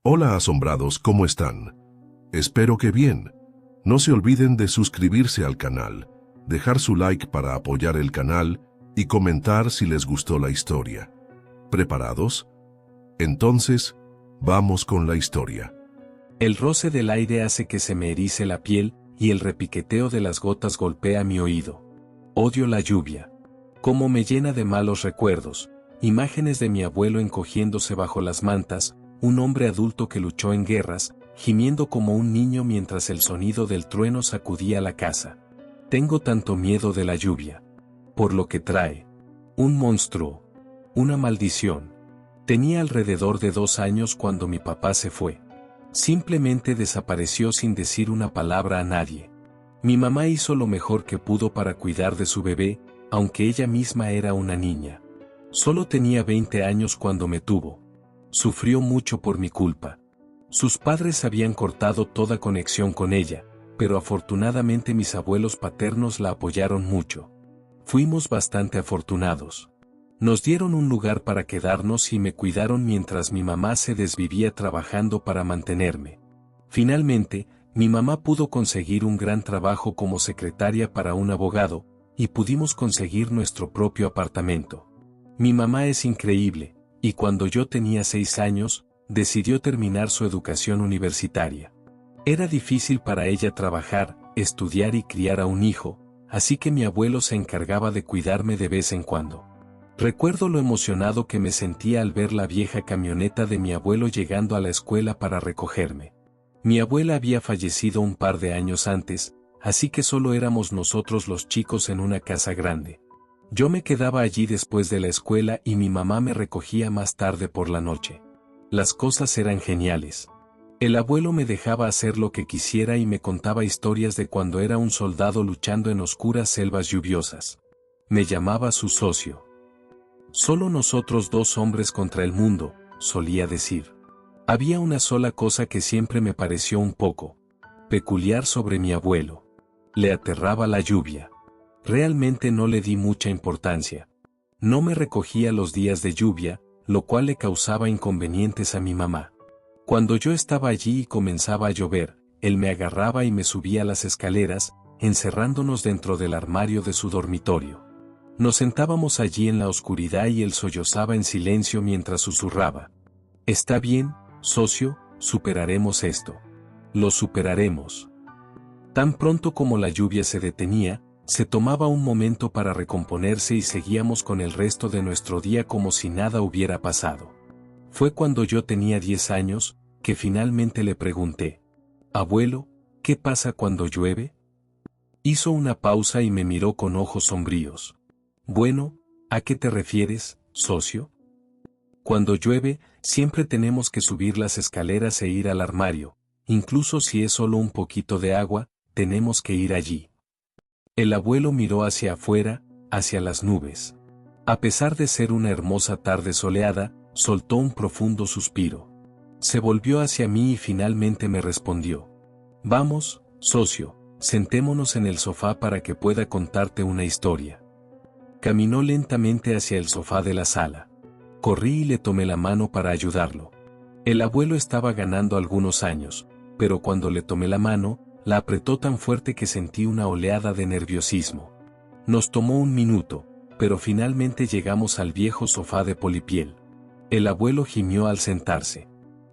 Hola asombrados, ¿cómo están? Espero que bien. No se olviden de suscribirse al canal, dejar su like para apoyar el canal y comentar si les gustó la historia. ¿Preparados? Entonces, vamos con la historia. El roce del aire hace que se me erice la piel y el repiqueteo de las gotas golpea mi oído. Odio la lluvia. Cómo me llena de malos recuerdos, imágenes de mi abuelo encogiéndose bajo las mantas, un hombre adulto que luchó en guerras, gimiendo como un niño mientras el sonido del trueno sacudía la casa. Tengo tanto miedo de la lluvia. Por lo que trae. Un monstruo. Una maldición. Tenía alrededor de 2 años cuando mi papá se fue. Simplemente desapareció sin decir una palabra a nadie. Mi mamá hizo lo mejor que pudo para cuidar de su bebé, aunque ella misma era una niña. Solo tenía 20 años cuando me tuvo. Sufrió mucho por mi culpa. Sus padres habían cortado toda conexión con ella, pero afortunadamente mis abuelos paternos la apoyaron mucho. Fuimos bastante afortunados. Nos dieron un lugar para quedarnos y me cuidaron mientras mi mamá se desvivía trabajando para mantenerme. Finalmente, mi mamá pudo conseguir un gran trabajo como secretaria para un abogado, y pudimos conseguir nuestro propio apartamento. Mi mamá es increíble, y cuando yo tenía 6 años, decidió terminar su educación universitaria. Era difícil para ella trabajar, estudiar y criar a un hijo, así que mi abuelo se encargaba de cuidarme de vez en cuando. Recuerdo lo emocionado que me sentía al ver la vieja camioneta de mi abuelo llegando a la escuela para recogerme. Mi abuela había fallecido un par de años antes, así que solo éramos nosotros los chicos en una casa grande. Yo me quedaba allí después de la escuela y mi mamá me recogía más tarde por la noche. Las cosas eran geniales. El abuelo me dejaba hacer lo que quisiera y me contaba historias de cuando era un soldado luchando en oscuras selvas lluviosas. Me llamaba su socio. Solo nosotros 2 hombres contra el mundo, solía decir. Había una sola cosa que siempre me pareció un poco peculiar sobre mi abuelo. Le aterraba la lluvia. Realmente no le di mucha importancia. No me recogía los días de lluvia, lo cual le causaba inconvenientes a mi mamá. Cuando yo estaba allí y comenzaba a llover, él me agarraba y me subía a las escaleras, encerrándonos dentro del armario de su dormitorio. Nos sentábamos allí en la oscuridad y él sollozaba en silencio mientras susurraba. Está bien, socio, superaremos esto. Lo superaremos. Tan pronto como la lluvia se detenía, se tomaba un momento para recomponerse y seguíamos con el resto de nuestro día como si nada hubiera pasado. Fue cuando yo tenía 10 años, que finalmente le pregunté, «Abuelo, ¿qué pasa cuando llueve?» Hizo una pausa y me miró con ojos sombríos. «Bueno, ¿a qué te refieres, socio?» Cuando llueve, siempre tenemos que subir las escaleras e ir al armario, incluso si es solo un poquito de agua, tenemos que ir allí. El abuelo miró hacia afuera, hacia las nubes. A pesar de ser una hermosa tarde soleada, soltó un profundo suspiro. Se volvió hacia mí y finalmente me respondió. «Vamos, socio, sentémonos en el sofá para que pueda contarte una historia». Caminó lentamente hacia el sofá de la sala. Corrí y le tomé la mano para ayudarlo. El abuelo estaba ganando algunos años, pero cuando le tomé la mano, la apretó tan fuerte que sentí una oleada de nerviosismo. Nos tomó un minuto, pero finalmente llegamos al viejo sofá de polipiel. El abuelo gimió al sentarse.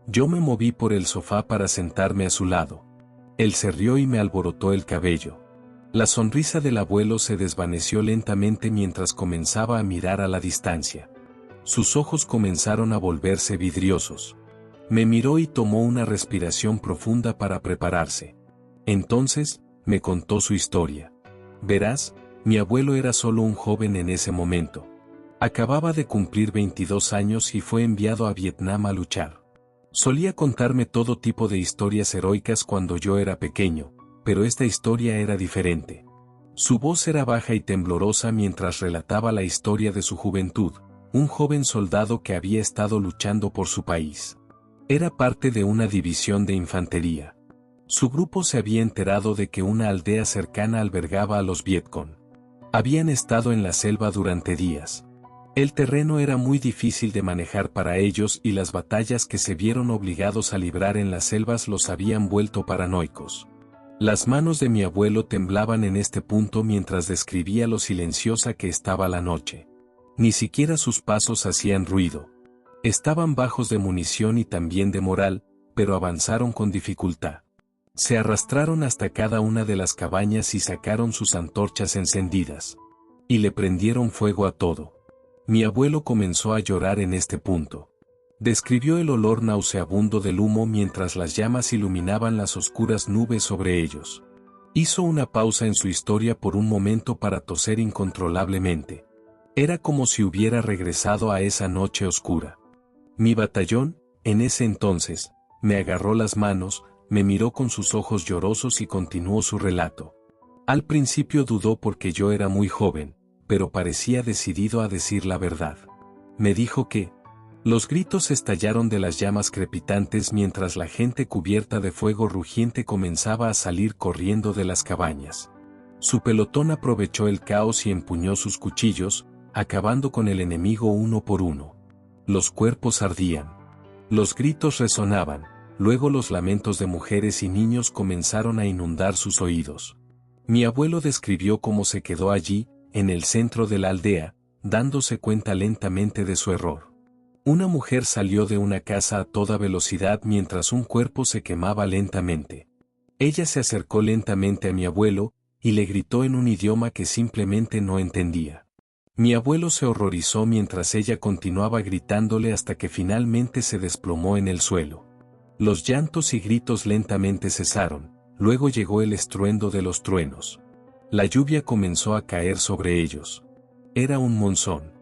Yo me moví por el sofá para sentarme a su lado. Él se rió y me alborotó el cabello. La sonrisa del abuelo se desvaneció lentamente mientras comenzaba a mirar a la distancia. Sus ojos comenzaron a volverse vidriosos. Me miró y tomó una respiración profunda para prepararse. Entonces, me contó su historia. Verás, mi abuelo era solo un joven en ese momento. Acababa de cumplir 22 años y fue enviado a Vietnam a luchar. Solía contarme todo tipo de historias heroicas cuando yo era pequeño, pero esta historia era diferente. Su voz era baja y temblorosa mientras relataba la historia de su juventud, un joven soldado que había estado luchando por su país. Era parte de una división de infantería. Su grupo se había enterado de que una aldea cercana albergaba a los Vietcong. Habían estado en la selva durante días. El terreno era muy difícil de manejar para ellos y las batallas que se vieron obligados a librar en las selvas los habían vuelto paranoicos. Las manos de mi abuelo temblaban en este punto mientras describía lo silenciosa que estaba la noche. Ni siquiera sus pasos hacían ruido. Estaban bajos de munición y también de moral, pero avanzaron con dificultad. Se arrastraron hasta cada una de las cabañas y sacaron sus antorchas encendidas. Y le prendieron fuego a todo. Mi abuelo comenzó a llorar en este punto. Describió el olor nauseabundo del humo mientras las llamas iluminaban las oscuras nubes sobre ellos. Hizo una pausa en su historia por un momento para toser incontrolablemente. Era como si hubiera regresado a esa noche oscura. Mi batallón, en ese entonces, me agarró las manos, me miró con sus ojos llorosos y continuó su relato. Al principio dudó porque yo era muy joven, pero parecía decidido a decir la verdad. Me dijo que los gritos estallaron de las llamas crepitantes mientras la gente cubierta de fuego rugiente comenzaba a salir corriendo de las cabañas. Su pelotón aprovechó el caos y empuñó sus cuchillos, acabando con el enemigo uno por uno. Los cuerpos ardían. Los gritos resonaban, luego los lamentos de mujeres y niños comenzaron a inundar sus oídos. Mi abuelo describió cómo se quedó allí, en el centro de la aldea, dándose cuenta lentamente de su error. Una mujer salió de una casa a toda velocidad mientras un cuerpo se quemaba lentamente. Ella se acercó lentamente a mi abuelo, y le gritó en un idioma que simplemente no entendía. Mi abuelo se horrorizó mientras ella continuaba gritándole hasta que finalmente se desplomó en el suelo. Los llantos y gritos lentamente cesaron, luego llegó el estruendo de los truenos. La lluvia comenzó a caer sobre ellos. Era un monzón.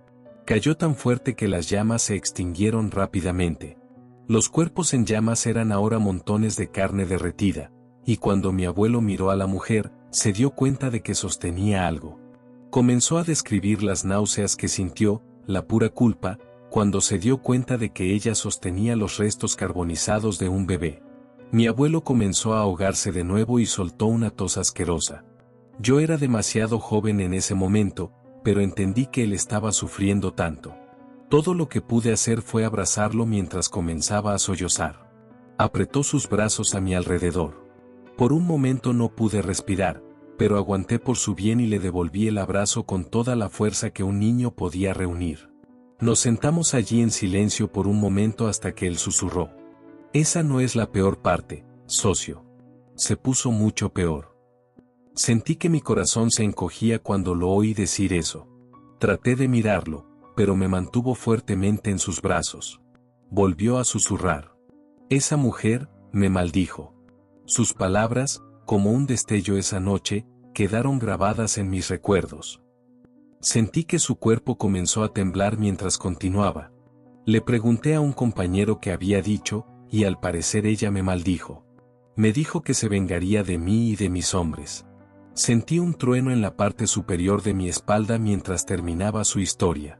Cayó tan fuerte que las llamas se extinguieron rápidamente. Los cuerpos en llamas eran ahora montones de carne derretida, y cuando mi abuelo miró a la mujer, se dio cuenta de que sostenía algo. Comenzó a describir las náuseas que sintió, la pura culpa, cuando se dio cuenta de que ella sostenía los restos carbonizados de un bebé. Mi abuelo comenzó a ahogarse de nuevo y soltó una tos asquerosa. Yo era demasiado joven en ese momento, pero entendí que él estaba sufriendo tanto. Todo lo que pude hacer fue abrazarlo mientras comenzaba a sollozar. Apretó sus brazos a mi alrededor. Por un momento no pude respirar, pero aguanté por su bien y le devolví el abrazo con toda la fuerza que un niño podía reunir. Nos sentamos allí en silencio por un momento hasta que él susurró. Esa no es la peor parte, socio. Se puso mucho peor. Sentí que mi corazón se encogía cuando lo oí decir eso. Traté de mirarlo, pero me mantuvo fuertemente en sus brazos. Volvió a susurrar. Esa mujer, me maldijo. Sus palabras, como un destello esa noche, quedaron grabadas en mis recuerdos. Sentí que su cuerpo comenzó a temblar mientras continuaba. Le pregunté a un compañero qué había dicho, y al parecer ella me maldijo. Me dijo que se vengaría de mí y de mis hombres. Sentí un trueno en la parte superior de mi espalda mientras terminaba su historia.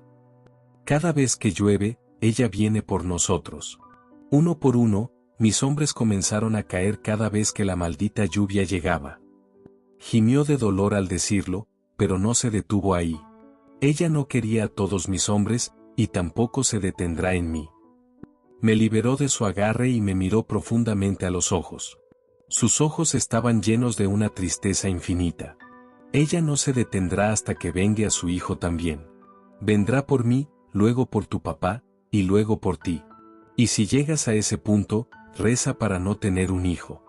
Cada vez que llueve, ella viene por nosotros. Uno por uno, mis hombres comenzaron a caer cada vez que la maldita lluvia llegaba. Gimió de dolor al decirlo, pero no se detuvo ahí. Ella no quería a todos mis hombres, y tampoco se detendrá en mí. Me liberó de su agarre y me miró profundamente a los ojos. Sus ojos estaban llenos de una tristeza infinita. Ella no se detendrá hasta que vengue a su hijo también. Vendrá por mí, luego por tu papá, y luego por ti. Y si llegas a ese punto, reza para no tener un hijo.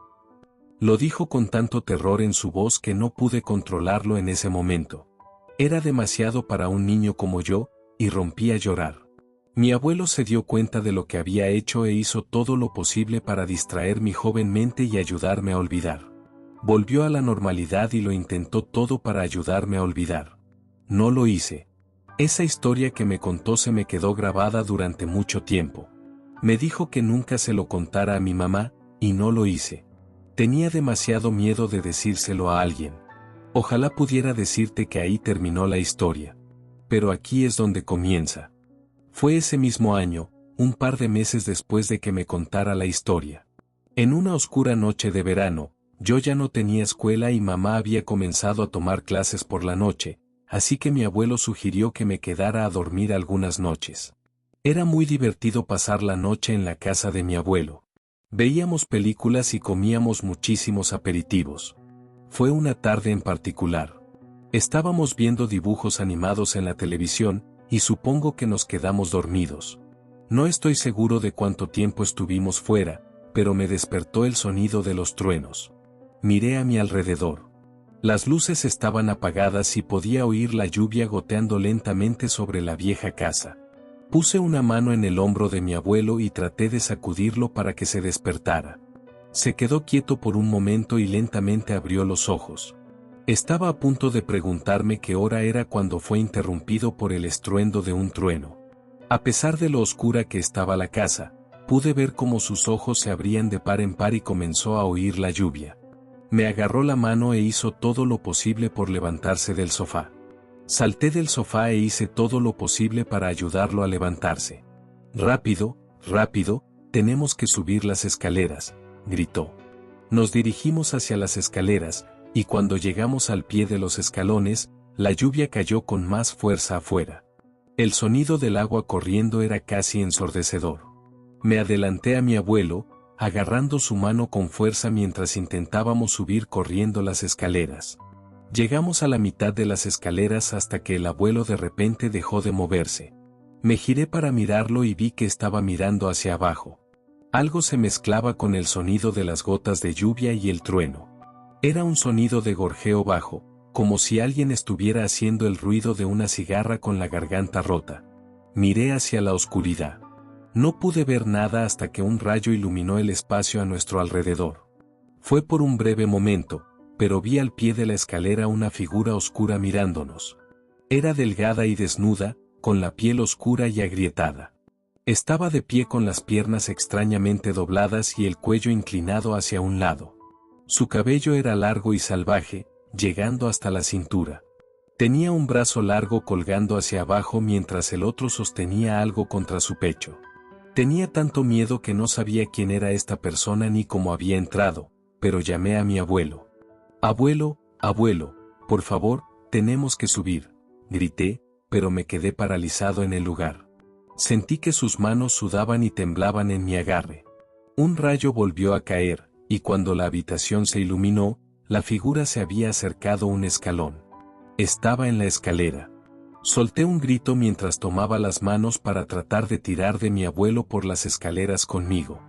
Lo dijo con tanto terror en su voz que no pude controlarlo en ese momento. Era demasiado para un niño como yo, y rompí a llorar. Mi abuelo se dio cuenta de lo que había hecho e hizo todo lo posible para distraer mi joven mente y ayudarme a olvidar. Volvió a la normalidad y lo intentó todo para ayudarme a olvidar. No lo hice. Esa historia que me contó se me quedó grabada durante mucho tiempo. Me dijo que nunca se lo contara a mi mamá, y no lo hice. Tenía demasiado miedo de decírselo a alguien. Ojalá pudiera decirte que ahí terminó la historia. Pero aquí es donde comienza. Fue ese mismo año, un par de meses después de que me contara la historia. En una oscura noche de verano, yo ya no tenía escuela y mamá había comenzado a tomar clases por la noche, así que mi abuelo sugirió que me quedara a dormir algunas noches. Era muy divertido pasar la noche en la casa de mi abuelo. Veíamos películas y comíamos muchísimos aperitivos. Fue una tarde en particular. Estábamos viendo dibujos animados en la televisión, y supongo que nos quedamos dormidos. No estoy seguro de cuánto tiempo estuvimos fuera, pero me despertó el sonido de los truenos. Miré a mi alrededor. Las luces estaban apagadas y podía oír la lluvia goteando lentamente sobre la vieja casa. Puse una mano en el hombro de mi abuelo y traté de sacudirlo para que se despertara. Se quedó quieto por un momento y lentamente abrió los ojos. Estaba a punto de preguntarme qué hora era cuando fue interrumpido por el estruendo de un trueno. A pesar de lo oscura que estaba la casa, pude ver cómo sus ojos se abrían de par en par y comenzó a oír la lluvia. Me agarró la mano e hizo todo lo posible por levantarse del sofá. Salté del sofá e hice todo lo posible para ayudarlo a levantarse. «Rápido, rápido, tenemos que subir las escaleras», gritó. Nos dirigimos hacia las escaleras, y cuando llegamos al pie de los escalones, la lluvia cayó con más fuerza afuera. El sonido del agua corriendo era casi ensordecedor. Me adelanté a mi abuelo, agarrando su mano con fuerza mientras intentábamos subir corriendo las escaleras. Llegamos a la mitad de las escaleras hasta que el abuelo de repente dejó de moverse. Me giré para mirarlo y vi que estaba mirando hacia abajo. Algo se mezclaba con el sonido de las gotas de lluvia y el trueno. Era un sonido de gorjeo bajo, como si alguien estuviera haciendo el ruido de una cigarra con la garganta rota. Miré hacia la oscuridad. No pude ver nada hasta que un rayo iluminó el espacio a nuestro alrededor. Fue por un breve momento, pero vi al pie de la escalera una figura oscura mirándonos. Era delgada y desnuda, con la piel oscura y agrietada. Estaba de pie con las piernas extrañamente dobladas y el cuello inclinado hacia un lado. Su cabello era largo y salvaje, llegando hasta la cintura. Tenía un brazo largo colgando hacia abajo mientras el otro sostenía algo contra su pecho. Tenía tanto miedo que no sabía quién era esta persona ni cómo había entrado, pero llamé a mi abuelo. «Abuelo, abuelo, por favor, tenemos que subir», grité, pero me quedé paralizado en el lugar. Sentí que sus manos sudaban y temblaban en mi agarre. Un rayo volvió a caer, y cuando la habitación se iluminó, la figura se había acercado un escalón. Estaba en la escalera. Solté un grito mientras tomaba las manos para tratar de tirar de mi abuelo por las escaleras conmigo.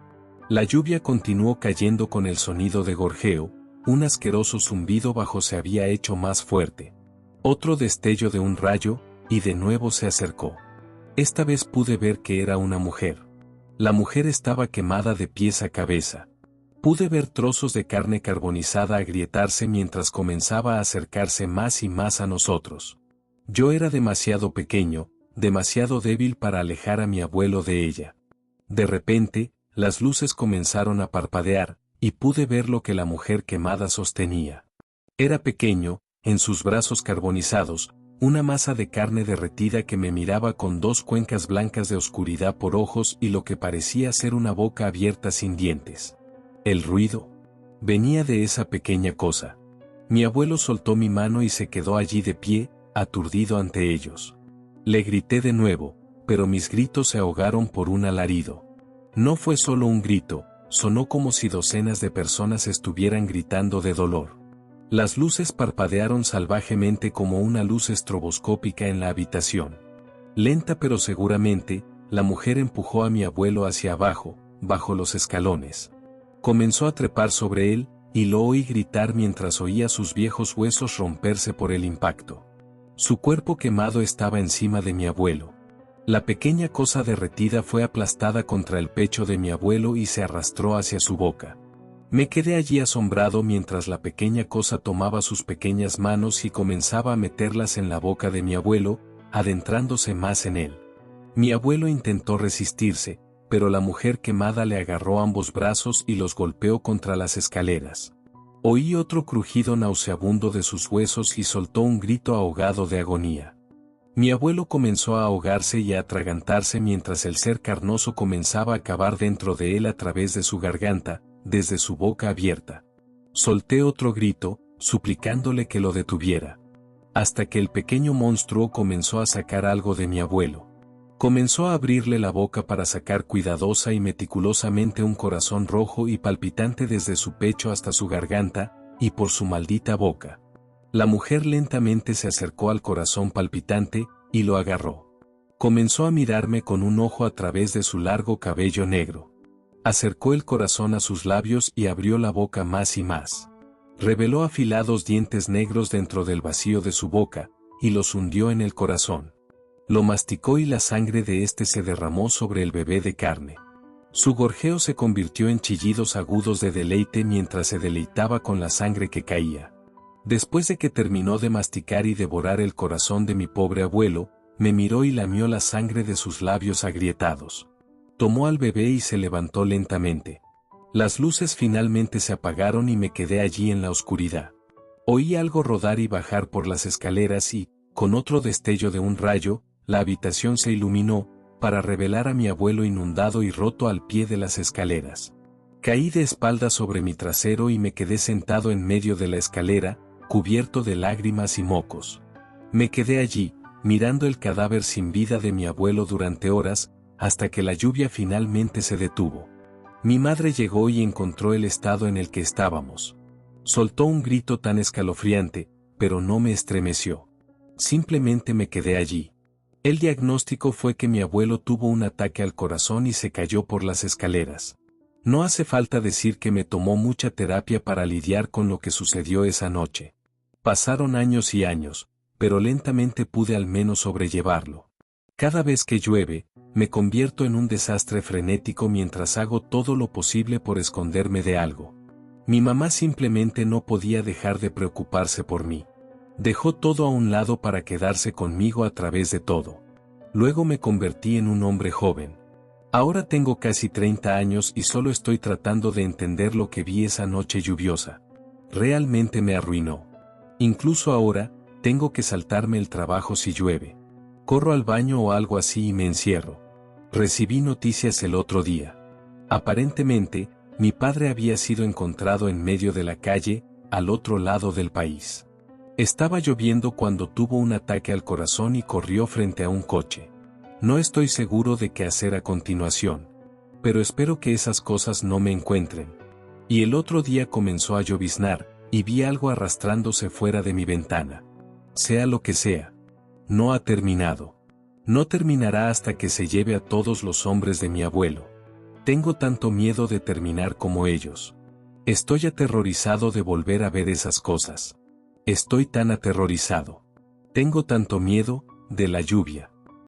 La lluvia continuó cayendo con el sonido de gorjeo. Un asqueroso zumbido bajo se había hecho más fuerte. Otro destello de un rayo, y de nuevo se acercó. Esta vez pude ver que era una mujer. La mujer estaba quemada de pies a cabeza. Pude ver trozos de carne carbonizada agrietarse mientras comenzaba a acercarse más y más a nosotros. Yo era demasiado pequeño, demasiado débil para alejar a mi abuelo de ella. De repente, las luces comenzaron a parpadear, y pude ver lo que la mujer quemada sostenía. Era pequeño, en sus brazos carbonizados, una masa de carne derretida que me miraba con dos cuencas blancas de oscuridad por ojos y lo que parecía ser una boca abierta sin dientes. El ruido venía de esa pequeña cosa. Mi abuelo soltó mi mano y se quedó allí de pie, aturdido ante ellos. Le grité de nuevo, pero mis gritos se ahogaron por un alarido. No fue solo un grito, sonó como si docenas de personas estuvieran gritando de dolor. Las luces parpadearon salvajemente como una luz estroboscópica en la habitación. Lenta pero seguramente, la mujer empujó a mi abuelo hacia abajo, bajo los escalones. Comenzó a trepar sobre él, y lo oí gritar mientras oía sus viejos huesos romperse por el impacto. Su cuerpo quemado estaba encima de mi abuelo. La pequeña cosa derretida fue aplastada contra el pecho de mi abuelo y se arrastró hacia su boca. Me quedé allí asombrado mientras la pequeña cosa tomaba sus pequeñas manos y comenzaba a meterlas en la boca de mi abuelo, adentrándose más en él. Mi abuelo intentó resistirse, pero la mujer quemada le agarró ambos brazos y los golpeó contra las escaleras. Oí otro crujido nauseabundo de sus huesos y soltó un grito ahogado de agonía. Mi abuelo comenzó a ahogarse y a atragantarse mientras el ser carnoso comenzaba a cavar dentro de él a través de su garganta, desde su boca abierta. Solté otro grito, suplicándole que lo detuviera. hasta que el pequeño monstruo comenzó a sacar algo de mi abuelo. Comenzó a abrirle la boca para sacar cuidadosa y meticulosamente un corazón rojo y palpitante desde su pecho hasta su garganta, y por su maldita boca. La mujer lentamente se acercó al corazón palpitante, y lo agarró. Comenzó a mirarme con un ojo a través de su largo cabello negro. Acercó el corazón a sus labios y abrió la boca más y más. Reveló afilados dientes negros dentro del vacío de su boca, y los hundió en el corazón. Lo masticó y la sangre de este se derramó sobre el bebé de carne. Su gorjeo se convirtió en chillidos agudos de deleite mientras se deleitaba con la sangre que caía. Después de que terminó de masticar y devorar el corazón de mi pobre abuelo, me miró y lamió la sangre de sus labios agrietados. Tomó al bebé y se levantó lentamente. Las luces finalmente se apagaron y me quedé allí en la oscuridad. Oí algo rodar y bajar por las escaleras y, con otro destello de un rayo, la habitación se iluminó, para revelar a mi abuelo inundado y roto al pie de las escaleras. Caí de espaldas sobre mi trasero y me quedé sentado en medio de la escalera, cubierto de lágrimas y mocos. Me quedé allí, mirando el cadáver sin vida de mi abuelo durante horas, hasta que la lluvia finalmente se detuvo. Mi madre llegó y encontró el estado en el que estábamos. Soltó un grito tan escalofriante, pero no me estremeció. Simplemente me quedé allí. El diagnóstico fue que mi abuelo tuvo un ataque al corazón y se cayó por las escaleras. No hace falta decir que me tomó mucha terapia para lidiar con lo que sucedió esa noche. Pasaron años y años, pero lentamente pude al menos sobrellevarlo. Cada vez que llueve, me convierto en un desastre frenético mientras hago todo lo posible por esconderme de algo. Mi mamá simplemente no podía dejar de preocuparse por mí. Dejó todo a un lado para quedarse conmigo a través de todo. Luego me convertí en un hombre joven. Ahora tengo casi 30 años y solo estoy tratando de entender lo que vi esa noche lluviosa. Realmente me arruinó. Incluso ahora, tengo que saltarme el trabajo si llueve. Corro al baño o algo así y me encierro. Recibí noticias el otro día. Aparentemente, mi padre había sido encontrado en medio de la calle, al otro lado del país. Estaba lloviendo cuando tuvo un ataque al corazón y corrió frente a un coche. No estoy seguro de qué hacer a continuación. Pero espero que esas cosas no me encuentren. Y el otro día comenzó a lloviznar, y vi algo arrastrándose fuera de mi ventana. Sea lo que sea. No ha terminado. No terminará hasta que se lleve a todos los hombres de mi abuelo. Tengo tanto miedo de terminar como ellos. Estoy aterrorizado de volver a ver esas cosas. Estoy tan aterrorizado. Tengo tanto miedo, de la lluvia.